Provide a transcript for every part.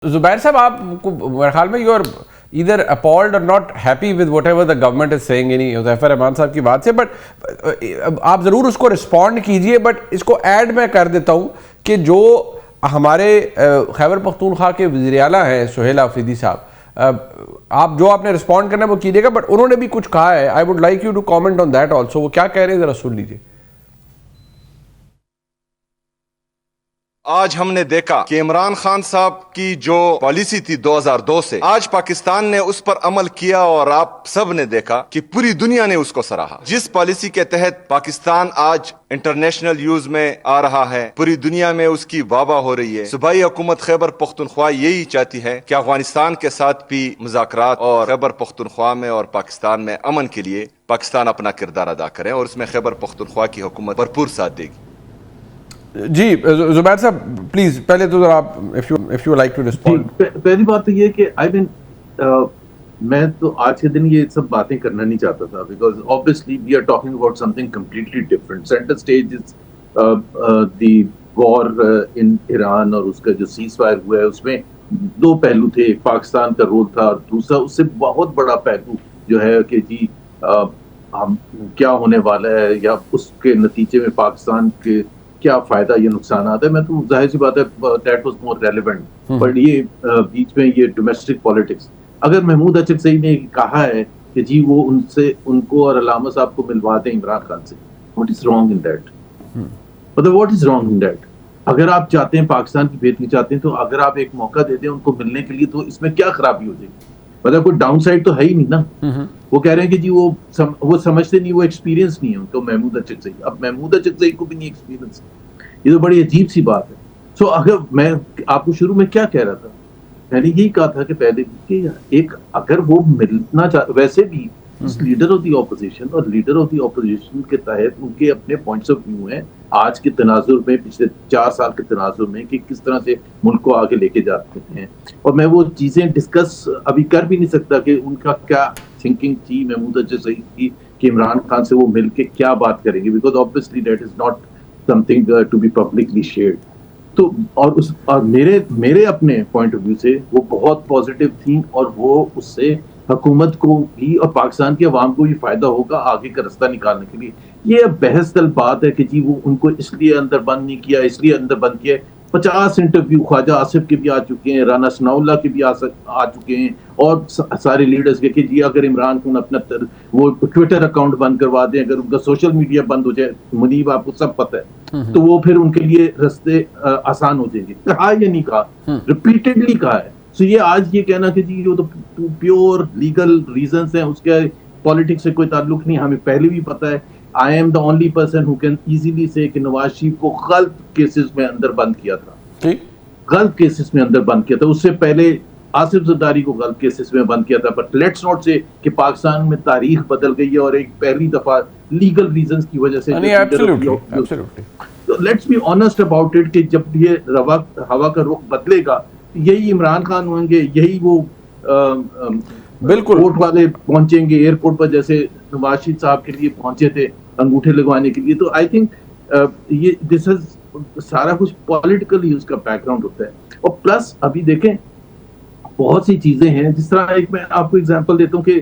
زبیر صاحب, آپ کو میرے خیال میں you are either appalled or not happy with whatever the government is saying یعنی حذیفہ رحمان صاحب کی بات سے, بٹ آپ ضرور اس کو رسپونڈ کیجئے. بٹ اس کو ایڈ میں کر دیتا ہوں کہ جو ہمارے خیبر پختونخوا کے وزیر اعلیٰ ہیں سہیل آفریدی صاحب, آپ نے رسپونڈ کرنا وہ کیجئے گا, بٹ انہوں نے بھی کچھ کہا ہے. I would like you to comment on that also. وہ کیا کہہ رہے ہیں ذرا سن لیجئے. آج ہم نے دیکھا کہ عمران خان صاحب کی جو پالیسی تھی 2002 سے, آج پاکستان نے اس پر عمل کیا اور آپ سب نے دیکھا کہ پوری دنیا نے اس کو سراہا. جس پالیسی کے تحت پاکستان آج انٹرنیشنل یوز میں آ رہا ہے, پوری دنیا میں اس کی واہ واہ ہو رہی ہے. صوبائی حکومت خیبر پختونخوا یہی چاہتی ہے کہ افغانستان کے ساتھ بھی مذاکرات اور خیبر پختونخوا میں اور پاکستان میں امن کے لیے پاکستان اپنا کردار ادا کرے, اور اس میں خیبر پختونخوا کی حکومت بھرپور ساتھ دے گی. جی زبیر صاحب پلیز پہلے تو ذرا آپ if you like to respond. پہلی بات تو یہ کہ میں تو آج کے دن یہ سب باتیں کرنا نہیں چاہتا تھا, because obviously we are talking about something completely different. Center stage is the war in Iran, اور اس کا جو سیز فائر ہوا ہے اس میں دو پہلو تھے. ایک پاکستان کا رول تھا, اور دوسرا اس سے بہت بڑا پہلو جو ہے کہ جی ہم کیا ہونے والا ہے, یا اس کے نتیجے میں پاکستان کے کیا فائدہ یا نقصانات ہے. میں تو ظاہر سی بات ہے that was more relevant, but یہ بیچ میں یہ ڈومیسٹک پالیٹکس. اگر محمود اچکزئی نے کہا ہے کہ جی وہ ان کو اور علامہ صاحب کو ملوا دیں عمران خان سے, what is wrong in that? مطلب what is wrong in that? اگر آپ چاہتے ہیں پاکستان کی بہتری چاہتے ہیں تو اگر آپ ایک موقع دے دیں ان کو ملنے کے لیے, تو اس میں کیا خرابی ہو جائے گی؟ مطلب کوئی ڈاؤن سائڈ تو ہے ہی نہیں نا. وہ کہہ رہے ہیں کہ جی وہ سمجھتے نہیں, وہ ایکسپیرینس نہیں ہے ان کو محمود اچکزئی. اب محمود اچکزئی کو بھی نہیں ایکسپیرینس, یہ تو بڑی عجیب سی بات ہے. سو اگر میں آپ کو شروع میں کیا کہہ رہا تھا, میں نے یہی کہا تھا کہ پہلے کہ ایک اگر وہ ملنا ویسے بھی لیڈر آف دی اپوزیشن, اور لیڈر آف دی اپوزیشن کے تحت ان کے اپنے پوائنٹس آف ویو ہیں آج کے تناظر میں, پچھلے 4 سال کے تناظر میں, کہ کس طرح سے ملک کو آگے لے کے جاتے ہیں. اور میں وہ چیزیں ڈسکس ابھی کر بھی نہیں سکتا کہ ان کا کیا تھنکنگ تھی محمود اچکزئی کی کہ عمران خان سے وہ مل کے کیا بات کریں گے, because obviously that is not something to be publicly shared. تو اور میرے اپنے پوائنٹ آف ویو سے وہ بہت پازیٹیو تھیں, اور وہ اس سے حکومت کو بھی اور پاکستان کی عوام کو بھی فائدہ ہوگا آگے کا رستہ نکالنے کے لیے. یہ بحث طلب بات ہے کہ جی وہ ان کو اس لیے اندر بند نہیں کیا, اس لیے اندر بند کیا. 50 انٹرویو خواجہ آصف کے بھی آ چکے ہیں, رانا ثناء اللہ کے بھی آ چکے ہیں, اور سارے لیڈرز کے کہ جی اگر عمران خان اپنا وہ ٹویٹر اکاؤنٹ بند کروا دیں, اگر ان کا سوشل میڈیا بند ہو جائے, منیب آپ کو سب پتہ ہے, تو وہ پھر ان کے لیے رستے آسان ہو جائیں گے. کہا یا نہیں کہا, ریپیٹڈلی کہا ہے. سو یہ آج یہ کہنا کہ جی وہ تو پیور لیگل ریزنز ہیں, اس کے پالیٹکس سے کوئی تعلق نہیں. ہمیں پہلے بھی پتہ ہے I am the only person who can easily say کہ نواز شریف کو غلط کیسز میں اندر بند کیا تھا, غلط کیسز میں اندر بند کیا تھا. اس سے پہلے آصف زرداری کو غلط کیسز میں بند کیا تھا. بٹ لیٹس ناٹ سے کہ پاکستان میں تاریخ بدل گئی ہے, اور ایک پہلی دفعہ لیگل ریزنز کی وجہ سے. Let's be honest about it کہ جب یہ ہوا کا رخ بدلے گا, یہی عمران خان ہوں گے, یہی وہ بالکل کوٹ والے پہنچیں گے ایئرپورٹ پر, جیسے نواز شریف صاحب کے لیے پہنچے تھے انگوٹھے لگوانے کے لیے. تو آئی تھنک یہ دس از سارا کچھ پولیٹیکل ہی اس کا بیک گراؤنڈ ہوتا ہے. اور پلس ابھی دیکھیں بہت سی چیزیں ہیں, جس طرح ایک میں آپ کو اگزامپل دیتا ہوں کہ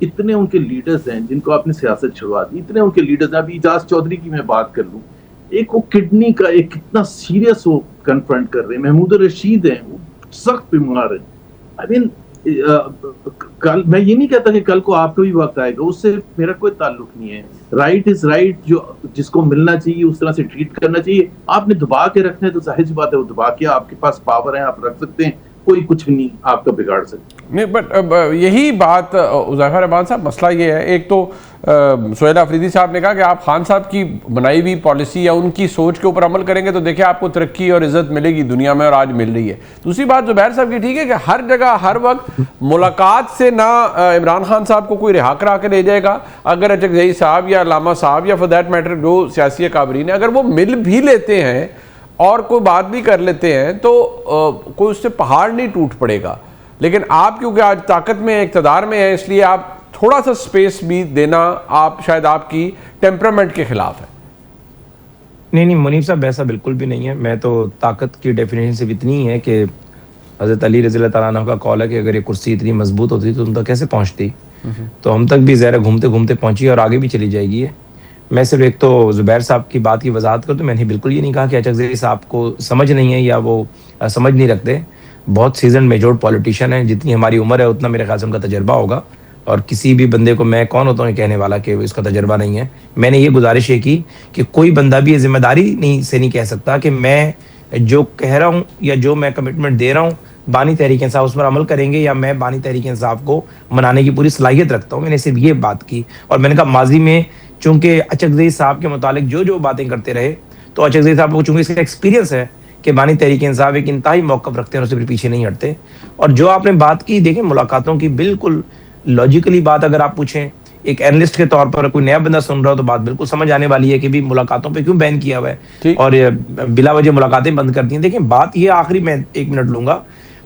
اتنے ان کے لیڈرز ہیں جن کو آپ نے سیاست چھڑوا دی, اتنے ان کے لیڈرز ہیں. ابھی اعجاز چودھری کی میں بات کر لوں, ایک وہ کڈنی کا ایک کتنا سیریس وہ کنفرنٹ کر رہے ہیں. محمود الرشید ہیں, وہ سخت بیمار ہیں. آئی مین کل میں یہ نہیں کہتا کہ کل کو آپ کو بھی وقت آئے گا, اس سے میرا کوئی تعلق نہیں ہے. رائٹ از رائٹ, جو جس کو ملنا چاہیے اس طرح سے ٹریٹ کرنا چاہیے. آپ نے دبا کے رکھنا ہے تو ظاہر سی بات ہے وہ دبا کے, آپ کے پاس پاور ہے, آپ رکھ سکتے ہیں, کوئی کچھ نہیں آپ کا بگاڑ سکتے. نہیں بٹ یہی بات حذیفہ رحمان صاحب, مسئلہ یہ ہے, ایک تو سہیل آفریدی صاحب نے کہا کہ آپ خان صاحب کی بنائی ہوئی پالیسی یا ان کی سوچ کے اوپر عمل کریں گے تو دیکھیں آپ کو ترقی اور عزت ملے گی دنیا میں, اور آج مل رہی ہے. دوسری بات زبیر صاحب کی ٹھیک ہے کہ ہر جگہ ہر وقت ملاقات سے نہ عمران خان صاحب کو کوئی رہا کرا کے لے جائے گا. اگر اچکزئی صاحب یا علامہ صاحب یا فار دیٹ میٹر جو سیاسی اکابرین ہیں, اگر وہ مل بھی لیتے ہیں اور کوئی بات بھی کر لیتے ہیں تو کوئی اس سے پہاڑ نہیں ٹوٹ پڑے گا. لیکن آپ کیونکہ آج طاقت میں اقتدار میں ہیں, اس لیے آپ تھوڑا سا سپیس بھی دینا آپ شاید آپ کی ٹیمپرامنٹ کے خلاف ہے. نہیں منیب صاحب ایسا بالکل بھی نہیں ہے. میں تو طاقت کی ڈیفینیشن صرف اتنی ہی ہے کہ حضرت علی رضی اللہ تعالیٰ عنہ کا قول ہے کہ اگر یہ کرسی اتنی مضبوط ہوتی تو ان تک کیسے پہنچتی, تو ہم تک بھی ظاہر گھومتے گھومتے پہنچی اور آگے بھی چلی جائے گی. میں صرف ایک تو زبیر صاحب کی بات کی وضاحت کروں تو میں نے بالکل یہ نہیں کہا کہ اچکزئی صاحب کو سمجھ نہیں ہے یا وہ سمجھ نہیں رکھتے. بہت سیزن میجور پولیٹیشین ہیں, جتنی ہماری عمر ہے اتنا میرے خیال سے ان کا تجربہ ہوگا, اور کسی بھی بندے کو میں کون ہوتا ہوں کہنے والا کہ اس کا تجربہ نہیں ہے. میں نے یہ گزارش یہ کی کہ کوئی بندہ بھی یہ ذمہ داری نہیں کہہ سکتا کہ میں جو کہہ رہا ہوں یا جو میں کمٹمنٹ دے رہا ہوں بانی تحریک انصاف اس پر عمل کریں گے, یا میں بانی تحریک انصاف کو منانے کی پوری صلاحیت رکھتا ہوں. میں نے صرف یہ بات کی, اور میں نے کہا ماضی میں چونکہ اچکزئی صاحب کے متعلق جو باتیں کرتے رہے تو اچکزئی صاحب کو چونکہ اس کا ایکسپیرینس ہے کہ بانی تحریک انصاف ایک انتہائی موقف رکھتے ہیں اور اس سے پیچھے نہیں ہٹتے. اور جو آپ نے بات کی دیکھیں ملاقاتوں کی, بالکل لاجیکلی بات اگر آپ پوچھیں ایک اینالسٹ کے طور پر, کوئی نیا بندہ سن رہا ہو تو بات بالکل سمجھ آنے والی ہے کہ بھی ملاقاتوں پہ کیوں بین کیا ہوا ہے اور بلا وجہ ملاقاتیں بند کر دی ہیں. دیکھیں بات یہ آخری میں 1 منٹ لوں گا.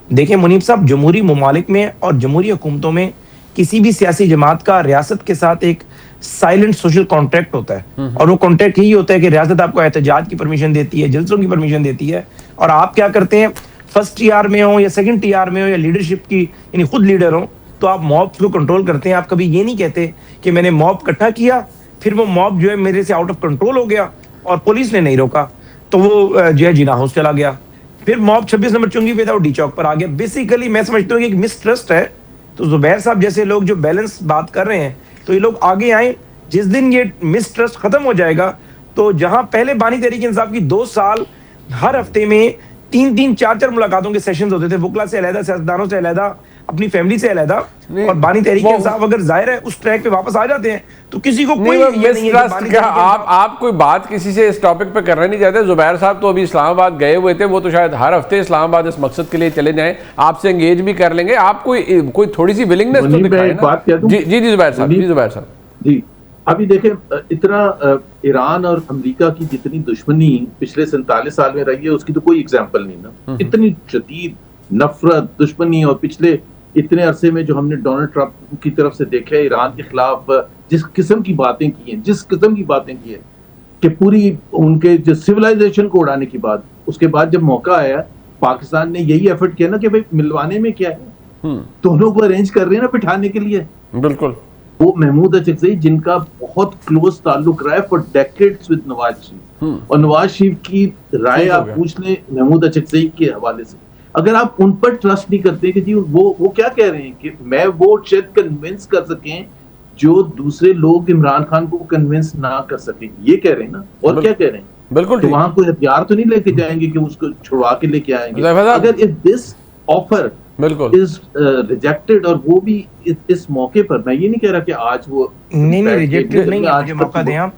دیکھیں منیب صاحب, جمہوری ممالک میں اور جمہوری حکومتوں میں کسی بھی سیاسی جماعت کا ریاست کے ساتھ ایک سائلنٹ سوشل کانٹریکٹ ہوتا ہے, اور وہ کانٹریکٹ یہی ہوتا ہے کہ ریاست آپ کو احتجاج کی پرمیشن دیتی ہے, جلسوں کی پرمیشن دیتی ہے, اور آپ کیا کرتے ہیں فرسٹ ٹی آر میں ہو یا سیکنڈ ٹی آر میں ہو یا لیڈرشپ کی یعنی خود لیڈر ہوں تو آپ موب کو کنٹرول کرتے ہیں. آپ کبھی یہ نہیں کہتے کہ میں نے موب اکٹھا کیا پھر وہ موب جو ہے میرے سے آؤٹ آف کنٹرول ہو گیا اور پولیس نے نہیں روکا تو وہ جو ہے جینا ہاؤس چلا گیا, پھر موب 26 نمبر چنگی پہ تھا وہ ڈی چوک پر آ گیا. بیسیکلی میں سمجھتا ہوں کہ ایک مس ٹرسٹ ہے. تو زبیر صاحب جیسے لوگ جو بیلنس بات کر رہے ہیں تو یہ لوگ آگے آئیں. جس دن یہ مس ٹرسٹ ختم ہو جائے گا تو جہاں پہلے بانی تحریک انصاف کی 2 سال ہر ہفتے میں 3 4 ملاقاتوں کے سیشنز ہوتے تھے, وکلا سے علیحدہ, سیاستدانوں سے علیحدہ, اپنی فیملی سے علیحدہ, اور بانی تحریک انصاف اگر ظاہر ہے اس ٹریک پہ واپس آ جاتے ہیں تو کسی کو کوئی یہ نہیں ہے کہ آپ کوئی بات کسی سے اس ٹاپک پہ کرنا نہیں چاہتے. زبیر صاحب تو ابھی اسلام آباد گئے ہوئے تھے, وہ تو شاید ہر ہفتے اسلام آباد اس مقصد کے لیے چلے جائیں, آپ سے انگیج بھی کر لیں گے. آپ کوئی تھوڑی سی ولنگنس تو دکھائیں نا. جی زبیر صاحب جی ابھی دیکھیں اتنا ایران اور امریکہ کی جتنی دشمنی پچھلے 47 سال میں رہی ہے اس کی تو کوئی ایگزامپل نہیں نا. اتنی شدید نفرت دشمنی, اور پچھلے اتنے عرصے میں جو ہم نے ڈونلڈ ٹرمپ کی طرف سے دیکھا ہے ایران کے خلاف جس قسم کی باتیں کی ہیں کہ پوری ان کے جو سویلائزیشن کو اڑانے کی بات, اس کے بعد جب موقع آیا پاکستان نے یہی ایفرٹ کیا نا کہ بھائی ملوانے میں کیا ہے, دونوں کو ارینج کر رہے ہیں نا بٹھانے کے لیے. بالکل وہ محمود اچکزئی جن کا بہت کلوز تعلق رہا ہے for decades with Nawaz Sharif, اور نواز شریف کی رائے آپ پوچھ لیں محمود اچکزئی کے حوالے سے, اگر آپ ان پر ٹرسٹ نہیں کرتے کہ جی وہ کیا کہہ رہے ہیں کہ میں وہ شاید کنونس کر سکیں جو دوسرے لوگ عمران خان کو کنونس نہ کر سکیں, یہ کہہ رہے ہیں نا, اور کیا کہہ رہے ہیں بالکل. تو وہاں کوئی ہتھیار تو نہیں لے کے جائیں گے کہ اس کو چھڑوا کے لے کے آئیں گے. اگر دس آفر is rejected, اور وہ بھی اس موقع پر, میں یہ نہیں کہہ رہا کہ آج وہ نہیں ریجیکٹڈ نہیں ہے, مجھے موقع دیں آپ.